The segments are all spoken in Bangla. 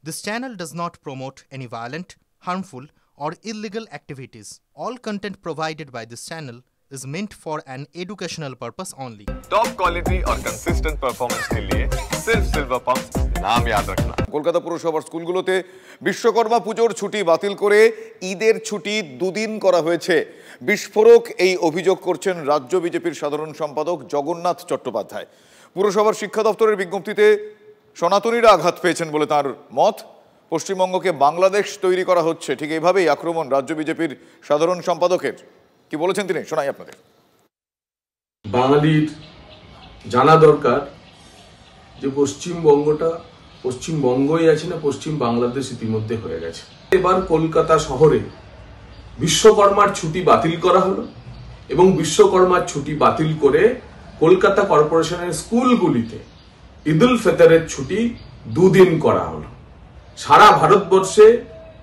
This channel does not promote any violent, harmful, or illegal activities. All content provided by this channel is meant for an educational purpose only. Top quality और कंसिस्टेंट परफॉर्मेंस के लिए सिर्फ सिल्वर पंप नाम याद रखना। কলকাতা পুরসভার স্কুলগুলোতে বিশ্বকর্মা পুজোর ছুটি বাতিল করে ঈদের ছুটি দুদিন করা হয়েছে। বিস্ফোরক এই অভিযোগ করছেন রাজ্য বিজেপির সাধারণ সম্পাদক জগন্নাথ চট্টোপাধ্যায়। পুরসভার শিক্ষা দপ্তরের বিজ্ঞপ্তিতে সনাতনীরা আঘাত পেয়েছেন বলে তার মত। পশ্চিমবঙ্গকে বাংলাদেশ তৈরি করা হচ্ছে, ঠিক এইভাবেই আক্রমণ রাজ্য বিজেপির সাধারণ সম্পাদকের। কি বলেছেন তিনি, শোনাই আপনাদের। বাঙালির জানা দরকার যে পশ্চিমবঙ্গটা পশ্চিমবঙ্গই আছে না, পশ্চিম বাংলাদেশ ইতিমধ্যে হয়ে গেছে। এবার কলকাতা শহরে বিশ্বকর্মার ছুটি বাতিল করা হলো এবং বিশ্বকর্মার ছুটি বাতিল করে কলকাতা কর্পোরেশনের স্কুলগুলিতে ঈদুল ফিতরের ছুটি দুদিন করা হলো। সারা ভারতবর্ষে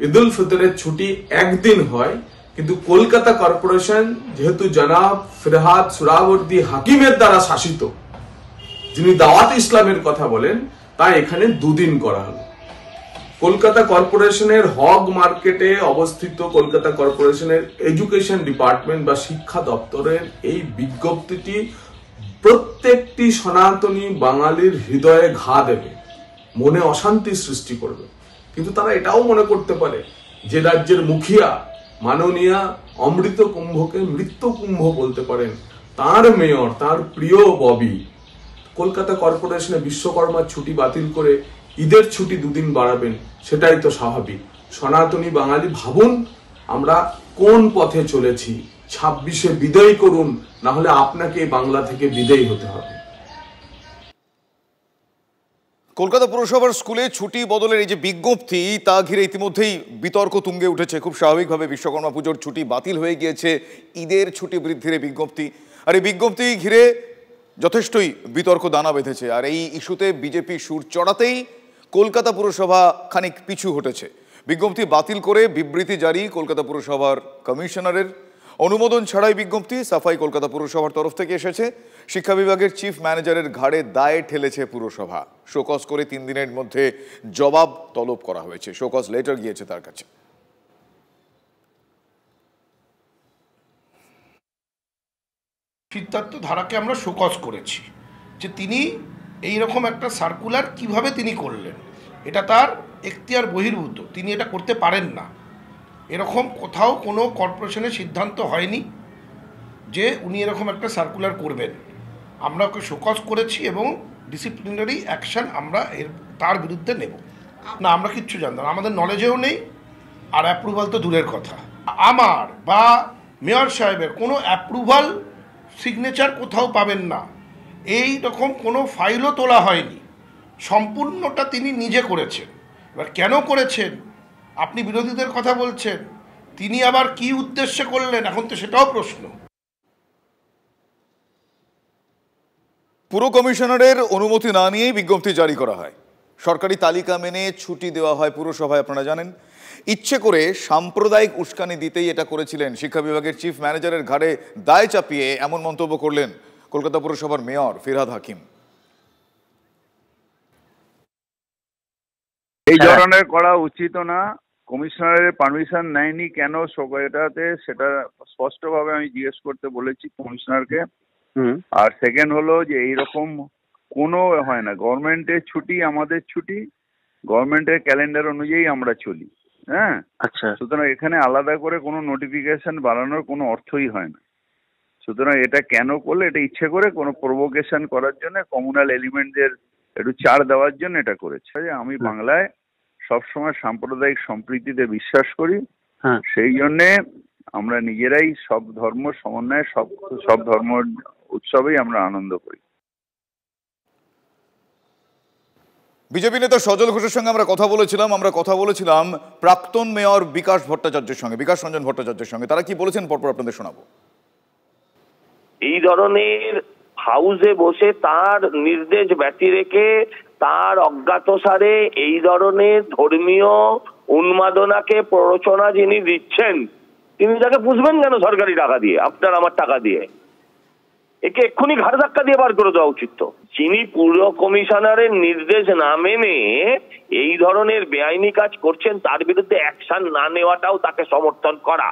ঈদুল ফিতরের ছুটি একদিন হয়, কিন্তু কলকাতা কর্পোরেশন যেহেতু জনাব ফিরহাদ সুরাবর্দী হাকিমের দ্বারা শাসিত, যিনি দাওয়াত ইসলামের কথা বলেন, তাই এখানে দুদিন করা হলো। কলকাতা কর্পোরেশনের হগ মার্কেটে অবস্থিত কলকাতা কর্পোরেশনের এডুকেশন ডিপার্টমেন্ট বা শিক্ষা দপ্তরের এই বিজ্ঞপ্তিটি প্রত্যেকটি সনাতনী বাঙালির হৃদয়ে ঘা দেবে, মনে অশান্তি সৃষ্টি করবে। কিন্তু তারা এটাও মনে করতে পারে যে রাজ্যের মুখিয়া মাননীয়া অমৃত কুম্ভকে মৃত্যু কুম্ভ বলতে পারেন, তার মেয়র, তার প্রিয় ববি কলকাতা কর্পোরেশনে বিশ্বকর্মার ছুটি বাতিল করে ঈদের ছুটি দুদিন বাড়াবেন, সেটাই তো স্বাভাবিক। সনাতনী বাঙালি ভাবুন আমরা কোন পথে চলেছি। 26-এ বিদায় করুন, না হলে আপনাকে বাংলা থেকে বিদায় হতে হবে। কলকাতা পুরসভার স্কুলে ছুটি বদলের এই যে বিজ্ঞপ্তি, তা ঘিরে ইতিমধ্যেই বিতর্ক তুঙ্গে উঠেছে। খুব স্বাভাবিকভাবে বিশ্বকর্মা পুজোর ছুটি বাতিল হয়ে গিয়েছে, ঈদের ছুটি বৃদ্ধির বিজ্ঞপ্তি, আর এই বিজ্ঞপ্তি ঘিরে যথেষ্টই বিতর্ক দানা বেঁধেছে। আর এই ইস্যুতে বিজেপি সুর চড়াতেই কলকাতা পুরসভা খানিক পিছু হটেছে। বিজ্ঞপ্তি বাতিল করে বিবৃতি জারি কলকাতা পুরসভার কমিশনারের। অনুমোদন ছাড়াই বিজ্ঞপ্তি সাফাই কলকাতা পুরসভার তরফ থেকে এসেছে। শিক্ষা বিভাগের চিফ ম্যানেজারের ঘাড়ে দায়ে ঠেলেছে পুরসভা। শোকজ করে 3 দিনের মধ্যে জবাব তলব করা হয়েছে। শোকজ লেটার গিয়েছে তার কাছে। সিদ্ধার্থ ধারাকে আমরা শোকজ করেছি যে তিনি এই রকম একটা সার্কুলার কিভাবে তিনি করলেন, এটা তার এখতিয়ার বহির্ভূত, তিনি এটা করতে পারেন না। এরকম কোথাও কোনো কর্পোরেশনের সিদ্ধান্ত হয়নি যে উনি এরকম একটা সার্কুলার করবেন। আমরা ওকে শোকজ করেছি এবং ডিসিপ্লিনারি অ্যাকশন আমরা তার বিরুদ্ধে নেব না। আমরা কিচ্ছু জানতাম না, আমাদের নলেজেও নেই, আর অ্যাপ্রুভাল তো দূরের কথা। আমার বা মেয়র সাহেবের কোনো অ্যাপ্রুভাল সিগনেচার কোথাও পাবেন না, এই রকম কোনো ফাইলও তোলা হয়নি। সম্পূর্ণটা তিনি নিজে করেছেন। এবার কেন করেছেন, আপনি বিরোধীদের কথা বলছেন, তিনি আবার কি উদ্দেশ্যে করলেন, এখন তো সেটাও প্রশ্ন। পুরো কমিশনারের অনুমতি না নিয়েই বিজ্ঞপ্তি জারি করা হয়। সরকারি তালিকা মেনে ছুটি দেওয়া হয় পুরসভায়, আপনারা জানেন। ইচ্ছে করে সাম্প্রদায়িক উস্কানি দিতেই এটা করেছিলেন। শিক্ষা বিভাগের চিফ ম্যানেজারের ঘাড়ে দায় চাপিয়ে এমন মন্তব্য করলেন কলকাতা পুরসভার মেয়র ফিরহাদ হাকিম। এই ধরনের করা উচিত না। কমিশনারের পারমিশন নেয়নি কেন এটাতে, সেটা স্পষ্টভাবে আমি জিজ্ঞেস করতে বলেছি কমিশনারকে। আর সেকেন্ড হলো যে এইরকম কোনো হয় না, গভর্নমেন্টের ছুটি আমাদের ছুটি, গভর্নমেন্টের ক্যালেন্ডার অনুযায়ী আমরা চলি। হ্যাঁ, আচ্ছা। সুতরাং এখানে আলাদা করে কোনো নোটিফিকেশন বাড়ানোর কোনো অর্থই হয় না। সুতরাং এটা কেন করলে, এটা ইচ্ছে করে কোনো প্রভোকেশন করার জন্য, কমিউনাল এলিমেন্টদের একটু ছাড় দেওয়ার জন্য এটা করেছে। আমি বাংলায় সবসময় সাম্প্রদায়িক সম্প্রীতিতে বিশ্বাস করি, সেই জন্যে আমরা নিজেরাই সব ধর্ম সমন্বয়ে সব ধর্ম উৎসবেই আমরা আনন্দ করি। বিজেপি নেতা সজল ঘোষের সঙ্গে আমরা কথা বলেছিলাম প্রাক্তন মেয়র বিকাশ ভট্টাচার্যের সঙ্গে, বিকাশ রঞ্জন ভট্টাচার্যের সঙ্গে। তারা কি বলেছেন পরপর আপনাদের শোনাবো। এই ধরনের হাউসে বসে তার নির্দেশ ব্যতি রেখে তার অজ্ঞাতসারে এই ধরনের ধর্মীয় উন্মাদনাকে প্ররোচনা যিনি দিচ্ছেন, তিনি তাকে পুষবেন কেন সরকারি টাকা দিয়ে, আপনার আমার টাকা দিয়ে? একে এক্ষুনি ঘাড় ধাক্কা দিয়ে বার করে দেওয়া উচিত। তো যিনি পুর কমিশনারের নির্দেশ না মেনে এই ধরনের বেআইনি কাজ করছেন তার বিরুদ্ধে অ্যাকশন না নেওয়াটাও তাকে সমর্থন করা।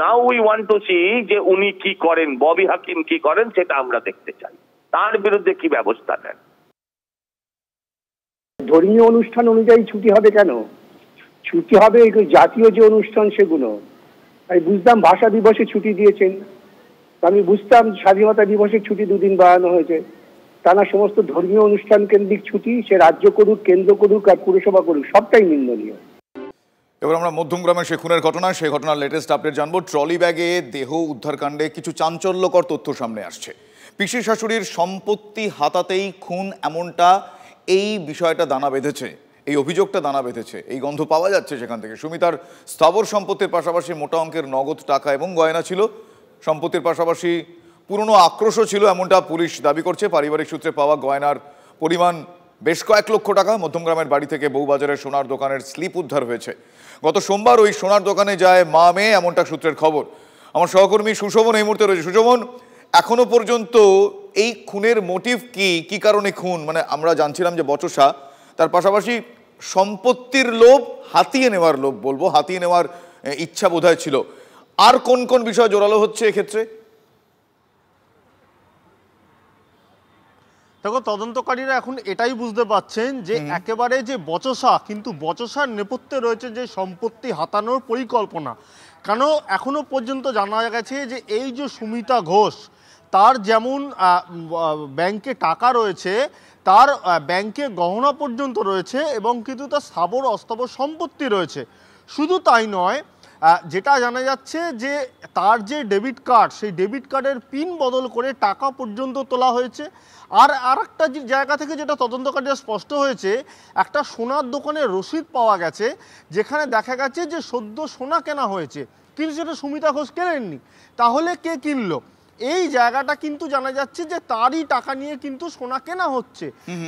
Now we want to see যে উনি কি করেন, ববি হাকিম কি করেন সেটা আমরা দেখতে চাই, তার বিরুদ্ধে কি ব্যবস্থা নেন। ধর্মীয় অনুষ্ঠান অনুযায়ী ছুটি হবে কেন? ছুটি হবে জাতীয় যে অনুষ্ঠান সেগুলো। আমি বুঝতাম ভাষা দিবসে ছুটি দিয়েছেন, আমি বুঝতাম স্বাধীনতা দিবসের ছুটি 2 দিন বাড়ানো হয়েছে, তা না সমস্ত ধর্মীয় অনুষ্ঠান কেন্দ্রিক ছুটি সে রাজ্য করুক, কেন্দ্র করুক আর পুরসভা করুক, সবটাই নিন্দনীয়। এবার আমরা মধ্যমগ্রামের সে খুনের ঘটনা, সেই ঘটনার লেটেস্ট আপডেট জানবো। ট্রলি ব্যাগে দেহ উদ্ধারকাণ্ডে কিছু চাঞ্চল্যকর তথ্য সামনে আসছে। পিসি শাশুড়ির সম্পত্তি হাতাতেই খুন, এমনটা এই বিষয়টা দানা বেঁধেছে, এই অভিযোগটা দানা বেঁধেছে, এই গন্ধ পাওয়া যাচ্ছে সেখান থেকে। সুমিতার স্থাবর সম্পত্তির পাশাপাশি মোটা অঙ্কের নগদ টাকা এবং গয়না ছিল। সম্পত্তির পাশাপাশি পুরনো আক্রোশও ছিল, এমনটা পুলিশ দাবি করছে। পারিবারিক সূত্রে পাওয়া গয়নার পরিমাণ বেশ কয়েক লক্ষ টাকা। মধ্যমগ্রামের বাড়ি থেকে বউবাজারের সোনার দোকানের স্লিপ উদ্ধার হয়েছে। গত সোমবার ওই সোনার দোকানে যায় মা মেয়ে, এমনটা সূত্রের খবর। আমার সহকর্মী সুশোভন এই মুহূর্তে রয়েছে। সুশোভন, এখনো পর্যন্ত এই খুনের মোটিভ কি, কি কারণে খুন? মানে আমরা জানছিলাম যে বচসা, তার পাশাপাশি সম্পত্তির লোভ, হাতিয়ে নেওয়ার লোভ বলবো, হাতিয়ে নেওয়ার ইচ্ছা বোধহয় ছিল। আর কোন কোন বিষয় জোরালো হচ্ছে এক্ষেত্রে? দেখো, তদন্তকারীরা এখন এটাই বুঝতে পারছেন যে একেবারে যে বচসা, কিন্তু বচসার নেপথ্যে রয়েছে যে সম্পত্তি হাতানোর পরিকল্পনা। কেন এখনো পর্যন্ত জানা গেছে যে এই যে সুমিতা ঘোষ, তার যেমন ব্যাংকে টাকা রয়েছে, তার ব্যাংকে গহনা পর্যন্ত রয়েছে এবং কিন্তু তার স্থাবর অস্থাবর সম্পত্তি রয়েছে। শুধু তাই নয়, যেটা জানা যাচ্ছে যে তার যে ডেবিট কার্ড, সেই ডেবিট কার্ডের পিন বদল করে টাকা পর্যন্ত তোলা হয়েছে। আর একটা জায়গা থেকে যেটা তদন্তকারীরা স্পষ্ট হয়েছে, একটা সোনার দোকানের রসিদ পাওয়া গেছে যেখানে দেখা গেছে যে সদ্য সোনা কেনা হয়েছে, কিন্তু সেটা সুমিতা ঘোষ কেনেননি। তাহলে কে কিনলো? এই জায়গাটা কিন্তু জানা যাচ্ছে যে তারই টাকা নিয়ে কিন্তু সোনা কেনা হচ্ছে।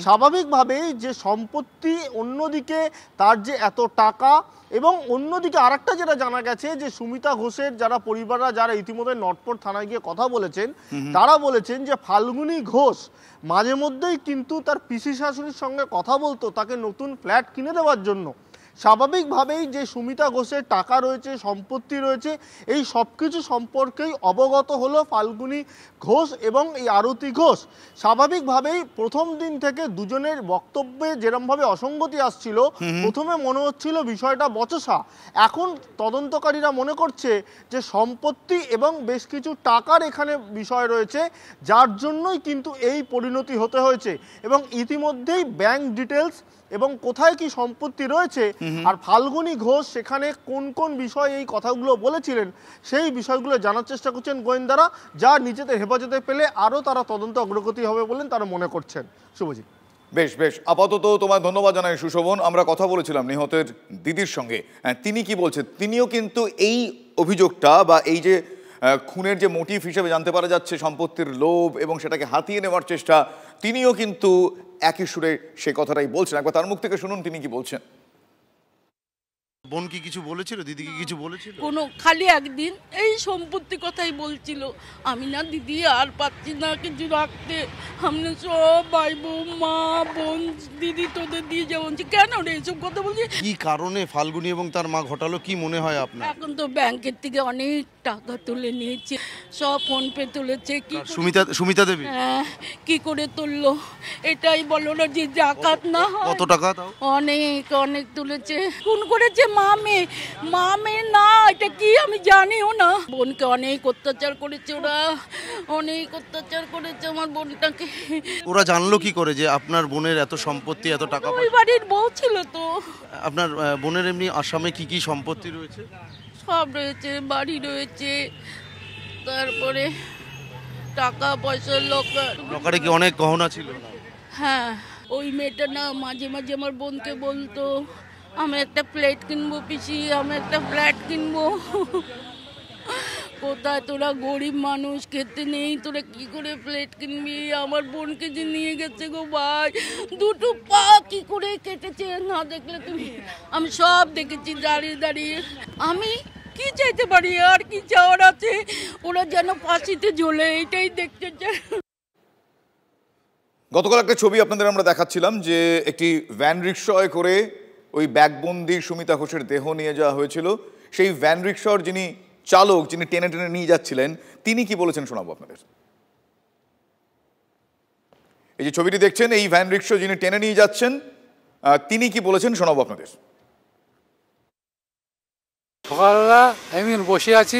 স্বাভাবিকভাবেই যে সম্পত্তি, অন্যদিকে তার যে এত টাকা, এবং অন্যদিকে আরেকটা যেটা জানা গেছে যে সুমিতা ঘোষের যারা পরিবাররা, যারা ইতিমধ্যে নটপট থানায় গিয়ে কথা বলেছেন, তারা বলেছেন যে ফাল্গুনী ঘোষ মাঝে মধ্যেই কিন্তু তার পিসি শাশুড়ির সঙ্গে কথা বলতো তাকে নতুন ফ্ল্যাট কিনে দেওয়ার জন্য। স্বাভাবিকভাবেই যে সুমিতা ঘোষের টাকা রয়েছে, সম্পত্তি রয়েছে, এই সব কিছু সম্পর্কেই অবগত হলো ফাল্গুনী ঘোষ এবং এই আরতি ঘোষ। স্বাভাবিকভাবেই প্রথম দিন থেকে দুজনের বক্তব্যে যেরকমভাবে অসঙ্গতি আসছিল, প্রথমে মনে হচ্ছিল বিষয়টা বচসা। এখন তদন্তকারীরা মনে করছে যে সম্পত্তি এবং বেশ কিছু টাকার এখানে বিষয় রয়েছে, যার জন্যই কিন্তু এই পরিণতি হতে হয়েছে। এবং ইতিমধ্যেই ব্যাংক ডিটেলস এবং কোথায় কি সম্পত্তি রয়েছে, আর ফাল্গুনী ঘোষ সেখানে কোন কোন বিষয়ে এই কথাগুলো বলেছিলেন, সেই বিষয়গুলো জানার চেষ্টা করছেন গোয়েন্দারা, যা নিজেদের হেফাজতে পেলে আরও তারা তদন্ত অগ্রগতি হবে বলেন তারা মনে করছেন। শুভজিৎ, বেশ বেশ, আপাতত তোমায় ধন্যবাদ জানাই সুশোভন। আমরা কথা বলেছিলাম নিহতের দিদির সঙ্গে, তিনি কি বলছেন। তিনিও কিন্তু এই অভিযোগটা বা এই যে খুনের যে মোটিভ হিসেবে জানতে পারা যাচ্ছে সম্পত্তির লোভ এবং সেটাকে হাতিয়ে নেওয়ার চেষ্টা, তিনিও কিন্তু একই সুরে সে কথাটাই বলছেন। একবার তার মুখ থেকে শুনুন তিনি কি বলছেন। বোন কি কিছু বলেছিল, দিদি কি কিছু বলেছিল? কোনো খালি একদিন এই সম্পত্তি কথাই বলছিল। আমি না দিদি আর পাচ্ছি না কিছু রাখতে, আমরা সব ভাই বোন, মা বোন, দিদি তোদের দিয়ে যেমন। কেন রে এসব কথা বলছি? কি কারণে ফাল্গুনী এবং তার মা ঘটালো, কি মনে হয় আপনার? এখন তো ব্যাংকের থেকে অনেক টাকা তুলে নিয়েছে, সব ফোন পে তুলেছে। কি সুমিতা দেবী? হ্যাঁ, কি করে তুললো এটাই বলো না, যে জাকাত না হয়। কত টাকা? তাও অনেক অনেক তুলেছে। খুন করেছে মামে না, এটা কি আমি জানিও না। বোনকে অনেক অত্যাচার করেছে, ওরা অনেক অত্যাচার করেছে আমার বোনটাকে। ওরা জানলো কি করে যে আপনার বোনের এত সম্পত্তি, এত টাকা? ওই বাড়ির বউ ছিল তো। আপনার বোনের এমনি আসামে কি কি সম্পত্তি রয়েছে? সব রয়েছে, বাড়ি রয়েছে, তারপরে টাকা পয়সা, লকারে কি অনেক গহনা ছিল? হ্যাঁ, ওই মেয়েটা না মাঝে মাঝে আমার বোনকে বলতো আমি একটা প্লেট কিনবো পিসি, আমি একটা ফ্ল্যাট কিনবো। কোথায় তোরা গরিব মানুষ, খেতে নেই, তোরা কি করে প্লেট কিনবি? আমার বোনকে যে নিয়ে গেছে গো ভাই, দুটো পা কি করে কেটেছে না দেখলে তুমি? আমি সব দেখেছি দাঁড়িয়ে দাঁড়িয়ে। আমি কি চাইতে পারি, আর কি চাওয়ার আছে? ওরা যেন ফাঁসিতে ঝোলে, এটাই দেখতে চাই। গতকাল একটা ছবি আপনাদের আমরা দেখাচ্ছিলাম যে একটি ভ্যান রিক্সায় করে ওই ব্যাগবন্দি সুমিতা ঘোষের দেহ নিয়ে যাওয়া হয়েছিল। সেই ভ্যান রিক্সার যিনি চালক, যিনি টেনে টেনে নিয়ে যাচ্ছিলেন, তিনি কি বলেছেন শোনাবো আপনাদের। এই যে ছবিটি দেখছেন, এই ভ্যান রিক্সা যিনি টেনে নিয়ে যাচ্ছেন তিনি কি বলেছেন শোনাবো আপনাদের। সকালবেলা আমি বসে আছি,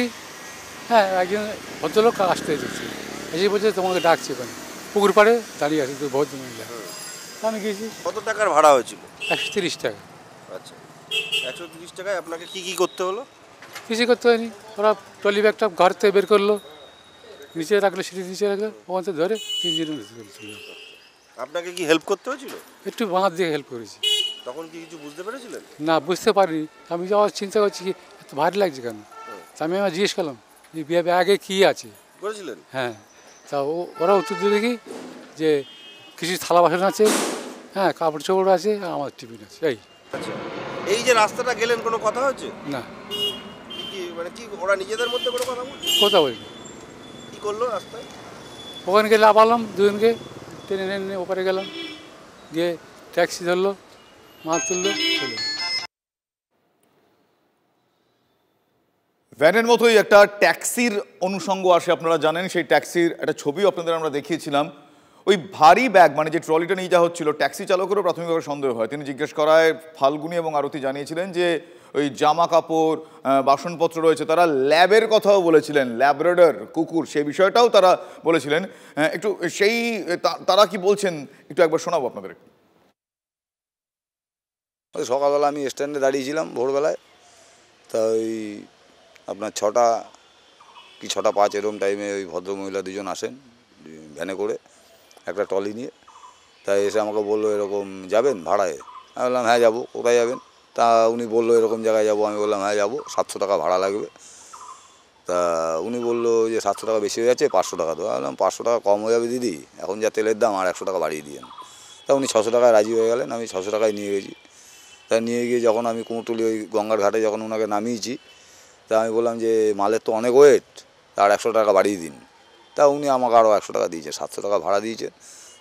হ্যাঁ, একজন ভদ্রলোক আসতে এসেছি, এসে বলছে তোমাকে ডাকছে, ওখানে পুকুর পাড়ে দাঁড়িয়ে আছে তো ভদ্র মহিলা। আমি গেছি। কত টাকার ভাড়া হয়েছিল? 130 টাকা। আচ্ছা, 130 টাকায় আপনাকে কি কি করতে হলো? কিছু করতে হয়নি, ওরা ট্রলি ব্যাগটা ঘর থেকে বের করলো, নিচে রাখলো, সিঁড়ি নিচে রাখলো, ওখান থেকে ধরে 3 জন। আপনাকে কি হেল্প করতে হয়েছিল? একটু বাঁধ দিয়ে হেল্প করেছি। তখন কি কিছু বুঝতে পেরেছিলেন? না, বুঝতে পারিনি। আমি যাওয়ার চিন্তা করছি কি এত ভারী লাগছে কেন, আমি আমার জিজ্ঞেস করলাম যে ব্যাগে কী আছে করেছিলেন? হ্যাঁ, তা ওরা উত্তর দিয়ে দেখি যে কিছু থালা বাসন আছে, হ্যাঁ, কাপড় চোপড় আছে, আর আমার টিফিন আছে। এই আচ্ছা, এই যে রাস্তাটা গেলেন কোনো কথা হচ্ছে না? কি মানে কি ওরা নিজেদের মধ্যে কোনো কথা বলছে? কথা বলিনি। কি করলো রাস্তায়? ওখানে গিয়ে লাফালাম, দুজনকে টেনে টেনে ওপারে গেলাম, গিয়ে ট্যাক্সি ধরলো, মাছ তুললো, চলো। ভ্যানের মতোই একটা ট্যাক্সির অনুষঙ্গ আসে, আপনারা জানেন। সেই ট্যাক্সির একটা ছবিও আপনাদের আমরা দেখিয়েছিলাম। ওই ভারী ব্যাগ, মানে যে ট্রলিটা নিয়ে যাওয়া হচ্ছিল, ট্যাক্সি চালকেরও প্রাথমিকভাবে সন্দেহ হয়। তিনি জিজ্ঞেস করায় ফাল্গুনি এবং আরতি জানিয়েছিলেন যে ওই জামা কাপড়, বাসনপত্র রয়েছে, তারা ল্যাবের কথাও বলেছিলেন, ল্যাব্রাডর কুকুর, সেই বিষয়টাও তারা বলেছিলেন। একটু সেই তারা কি বলছেন একটু একবার শোনাবো আপনাদের। সকালবেলা আমি স্ট্যান্ডে দাঁড়িয়েছিলাম ভোরবেলায়, তা ওই আপনার 6টা কি 6:05 এরকম টাইমে ওই ভদ্রমহিলা দুজন আসেন ভ্যানে করে, একটা ট্রলি নিয়ে। তাই এসে আমাকে বললো এরকম যাবেন ভাড়ায়? আমি বললাম হ্যাঁ যাবো। কোথায় যাবেন? তা উনি বললো এরকম জায়গায় যাবো। আমি বললাম হ্যাঁ যাবো, 700 টাকা ভাড়া লাগবে। তা উনি বললো যে 700 টাকা বেশি হয়ে যাচ্ছে, 500 টাকা দেবো। আমি বললাম 500 টাকা কম হয়ে যাবে দিদি, এখন যা তেলের দাম, আর 100 টাকা বাড়িয়ে দিয়েন। তা উনি 600 টাকায় রাজি হয়ে গেলেন। আমি 600 টাকায় নিয়ে গেছি। তা নিয়ে গিয়ে যখন আমি কুমোরটুলি ওই গঙ্গার ঘাটে যখন ওনাকে নামিয়েছি, তা আমি বললাম যে মালের তো অনেক ওয়েট, আর 100 টাকা বাড়িয়ে দিন। তা উনি আমাকে আরও 100 টাকা দিয়েছে, 700 টাকা ভাড়া দিয়েছে।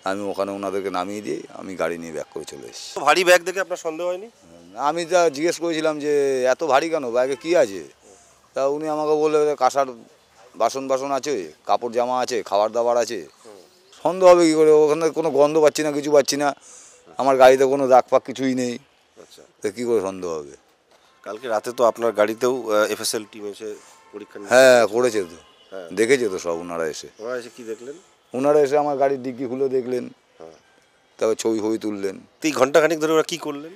আমি ওখানে ওনাদেরকে নামিয়ে দিয়ে আমি গাড়ি নিয়ে ব্যাক করে চলে এসেছি। ভারী ব্যাগ দেখে আপনার সন্দেহ হয়নি? আমি তা জিজ্ঞেস করেছিলাম যে এত ভারী কেন, ব্যাগে কী আছে? তা উনি আমাকে বললো কাঁসার বাসন আছে, কাপড় জামা আছে, খাবার দাবার আছে। সন্দেহ হবে কী করে? ওখানে কোনো গন্ধ পাচ্ছি না, কিছু পাচ্ছি না, আমার গাড়িতে কোনো দাগ পাক কিছুই নেই। আচ্ছা, তা কী করে সন্দেহ হবে? কালকে রাতে তো আপনার গাড়িতেও এফএসএল টিম এসে পরীক্ষা হ্যাঁ করেছে তো, দেখেছে তো সব। ওনারা এসে কি দেখলেন? ওনারা এসে আমার গাড়ির ডিগ্গি খুলে দেখলেন, তারপর ছবি তুললেন। ঘন্টাখানিক ধরে ওরা কি করলেন?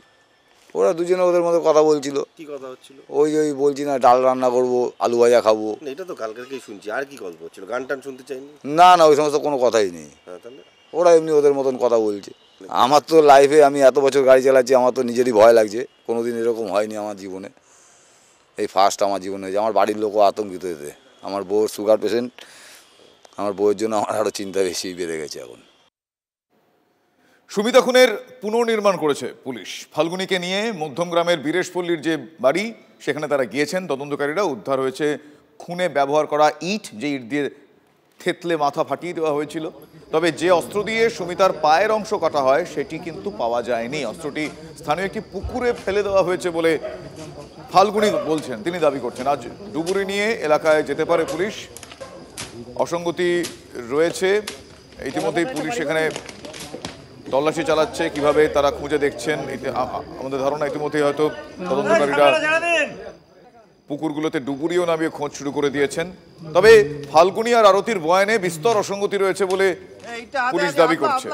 ওরা দুজনে ওদের মধ্যে কথা বলছিল। কি কথা হচ্ছিল? ওই বলছি না ডাল রান্না করবো, আলু ভাজা খাবো। এটা তো কালকে থেকেই শুনছি, আর কি গল্প হচ্ছিল? গান টান শুনতে চাইনি? না না, ওই সমস্ত কোনো কথাই নেই। তাহলে ওরা এমনি ওদের মতন কথা বলছে। আমার তো লাইফে, আমি এত বছর গাড়ি চালাচ্ছি, আমার তো নিজেরই ভয় লাগছে। কোনোদিন এরকম হয়নি আমার জীবনে, এই ফার্স্ট আমার জীবনে হয়েছে। আমার বাড়ির লোকও আতঙ্কিত এতে। আমার বউর সুগার পেশেন্ট, আমার বউয়ের জন্য আমার আরও চিন্তা বেশি বেড়ে গেছে এখন। সুমিতা খুনের পুনর্নির্মাণ করেছে পুলিশ। ফাল্গুনিকে নিয়ে মধ্যমগ্রামের বীরেশপল্লীর যে বাড়ি, সেখানে তারা গিয়েছেন তদন্তকারীরা। উদ্ধার হয়েছে খুনে ব্যবহার করা ইট, যে ইট দিয়ে থেতলে মাথা ফাটিয়ে দেওয়া হয়েছিল। তবে যে অস্ত্র দিয়ে সুমিতার পায়ের অংশ কাটা হয় সেটি কিন্তু পাওয়া যায়নি। অস্ত্রটি স্থানীয় একটি পুকুরে ফেলে দেওয়া হয়েছে বলে ফাল্গুনি বলছেন, তিনি দাবি করছেন। আজ ডুবুরি নিয়ে এলাকায় যেতে পারে পুলিশ। অসঙ্গতি রয়েছে, ইতিমধ্যেই পুলিশ এখানে তল্লাশি চালাচ্ছে, কিভাবে তারা খুঁজে দেখছেন আমাদের ধারণা। ইতিমধ্যেই হয়তো তদন্তকারীরা পুকুরগুলোতে ডুবুরিও নামিয়ে খোঁজ শুরু করে দিয়েছেন। তবে ফাল্গুনি আর আরতির বয়ানে বিস্তর অসঙ্গতি রয়েছে বলে পুলিশ দাবি করছে।